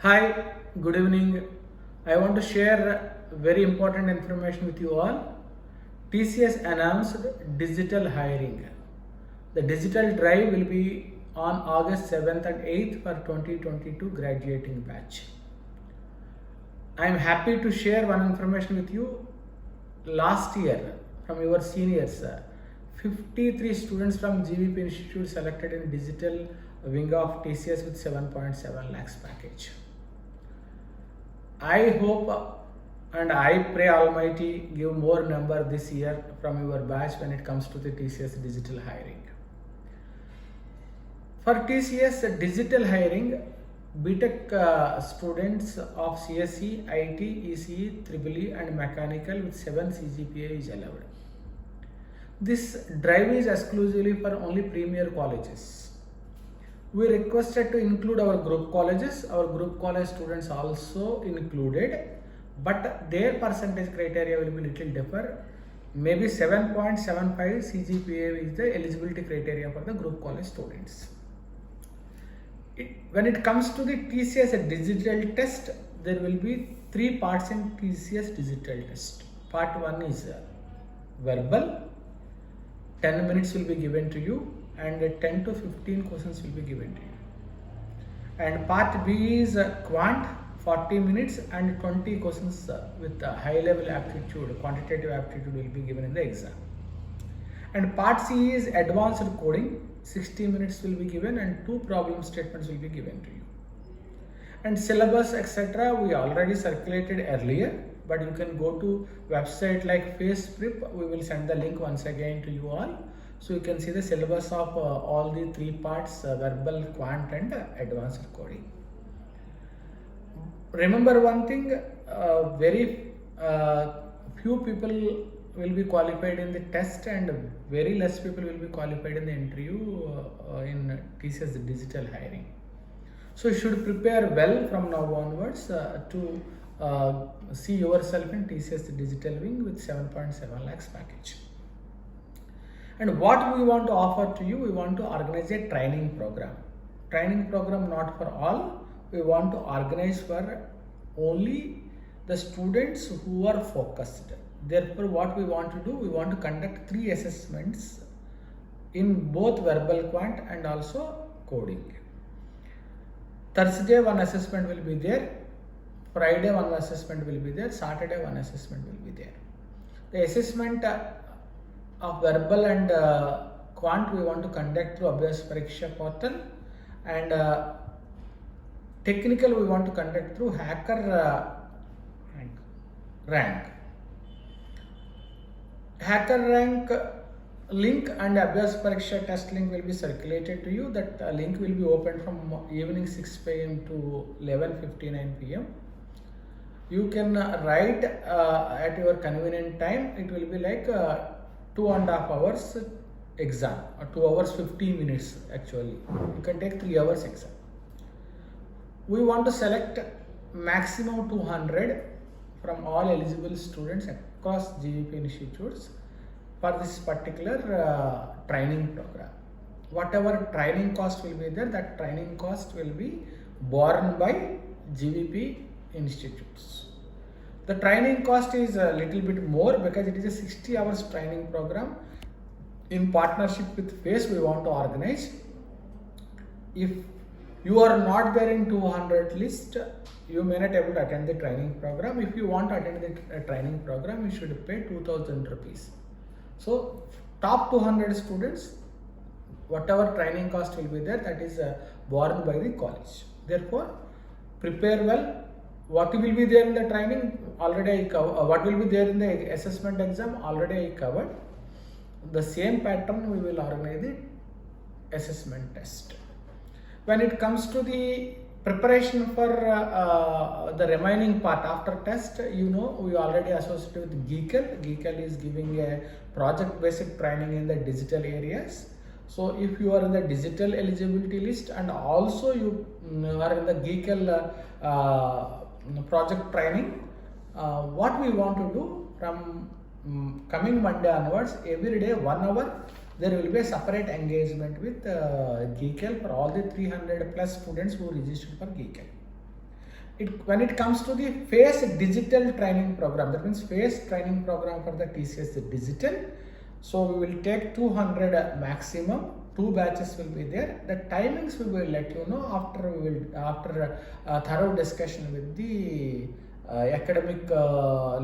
Hi, good evening. I want to share very important information with you all. TCS announced digital hiring. The digital drive will be on August 7th and 8th for 2022 graduating batch. I am happy to share one information with you. Last year, from your seniors, 53 students from GVP Institute selected in digital wing of TCS with 7.7 lakhs package. I hope and I pray Almighty give more number this year from your batch when it comes to the TCS digital hiring. For TCS digital hiring, BTech students of CSE, IT, ECE, EEE and Mechanical with 7 CGPA is allowed. This drive is exclusively for only premier colleges. We requested to include our group colleges. Our group college students also included, but their percentage criteria will be little different. Maybe 7.75 CGPA is the eligibility criteria for the group college students. When it comes to the TCS digital test, there will be 3 parts in TCS digital test. Part 1 is verbal, 10 minutes will be given to you, and 10 to 15 questions will be given to you. And part B is quant, 40 minutes and 20 questions with high level aptitude, quantitative aptitude will be given in the exam. And part C is advanced coding, 60 minutes will be given and 2 problem statements will be given to you. And syllabus etc. we already circulated earlier, but you can go to website like FacePrep. We will send the link once again to you all. So you can see the syllabus of all the 3 parts, verbal, quant and advanced coding. Remember one thing, very few people will be qualified in the test and very less people will be qualified in the interview in TCS digital hiring. So you should prepare well from now onwards to see yourself in TCS digital wing with 7.7 lakhs package. And what we want to offer to you, we want to organize a training program. Training program not for all, we want to organize for only the students who are focused. Therefore, what we want to do, we want to conduct 3 assessments in both verbal quant and also coding. Thursday one assessment will be there, Friday one assessment will be there, Saturday one assessment will be there. The assessment of verbal and quant we want to conduct through Abhyas Pariksha portal, and technical we want to conduct through Hacker Rank. Hacker Rank link and Abhyas Pariksha test link will be circulated to you. That link will be opened from evening 6 p.m. to 11:59 p.m. You can write at your convenient time. It will be like 2.5 hours exam, or 2 hours 50 minutes actually. You can take 3 hours exam. We want to select maximum 200 from all eligible students across GVP institutes for this particular training program. Whatever training cost will be there, that training cost will be borne by GVP institutes. The training cost is a little bit more because it is a 60 hours training program. In partnership with FACE, we want to organize. If you are not there in 200 list, you may not able to attend the training program. If you want to attend the training program, you should pay 2,000 rupees. So top 200 students, whatever training cost will be there, that is borne by the college. Therefore, prepare well. What will be there in the training already I covered. What will be there in the assessment exam already I covered. The same pattern we will organize the assessment test. When it comes to the preparation for the remaining part after test, you know, we already associated with GCAL. GCAL is giving a project based training in the digital areas. So if you are in the digital eligibility list and also you are in the GCAL project training, what we want to do from coming Monday onwards, every day 1 hour there will be a separate engagement with GCAL for all the 300 plus students who registered for GCAL. when it comes to the FACE digital training program, that means FACE training program for the TCS digital. So we will take 200 maximum. 2 batches will be there. The timings we will let you know after thorough discussion with the academic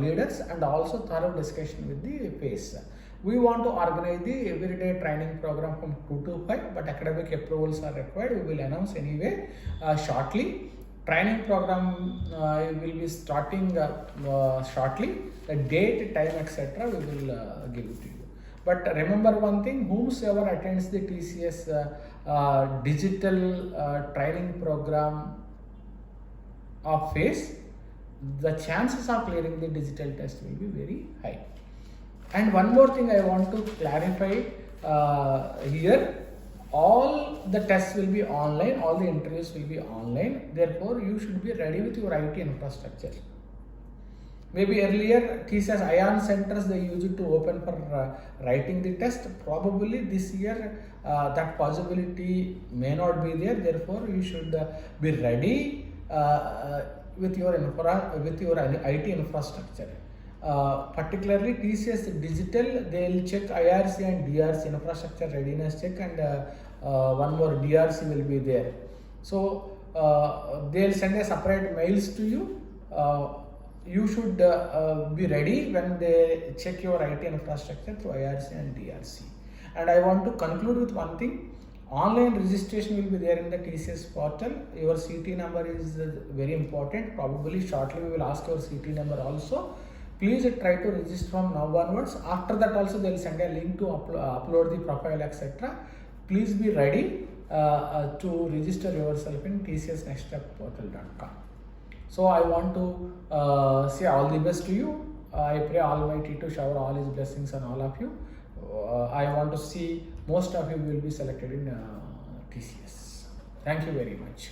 leaders and also thorough discussion with the FACE. We want to organize the everyday training program from 2 to 5, but academic approvals are required. We will announce anyway shortly. Training program will be starting shortly. The date, time, etc. we will give it to you. But remember one thing, whomsoever attends the TCS digital training program of FACE, the chances of clearing the digital test will be very high. And one more thing I want to clarify here, all the tests will be online, all the interviews will be online. Therefore, you should be ready with your IT infrastructure. Maybe earlier TCS ION centers they used to open for writing the test. Probably this year that possibility may not be there. Therefore, you should be ready with your IT infrastructure. Particularly TCS digital, they will check IRC and DRC, infrastructure readiness check, and one more DRC will be there. So they will send a separate mails to you. You should be ready when they check your IT infrastructure through IRC and DRC. And I want to conclude with one thing. Online registration will be there in the TCS portal. Your CT number is very important. Probably shortly we will ask your CT number also. Please try to register from now onwards. After that also they will send a link to upload the profile, etc. Please be ready to register yourself in tcsnextstepportal.com. So I want to say all the best to you. I pray Almighty to shower all His blessings on all of you. I want to see most of you will be selected in TCS. Thank you very much.